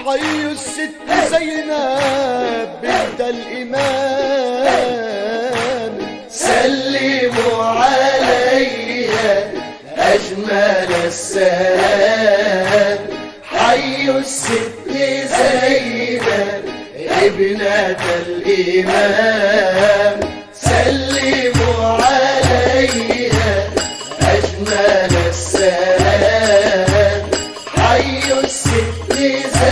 حي الست زينب بنت الإمام، سلموا علي أجمل السلام. حي الست زينب ابنة الإمام، سلموا علي أجمل السلام. حي الست زينب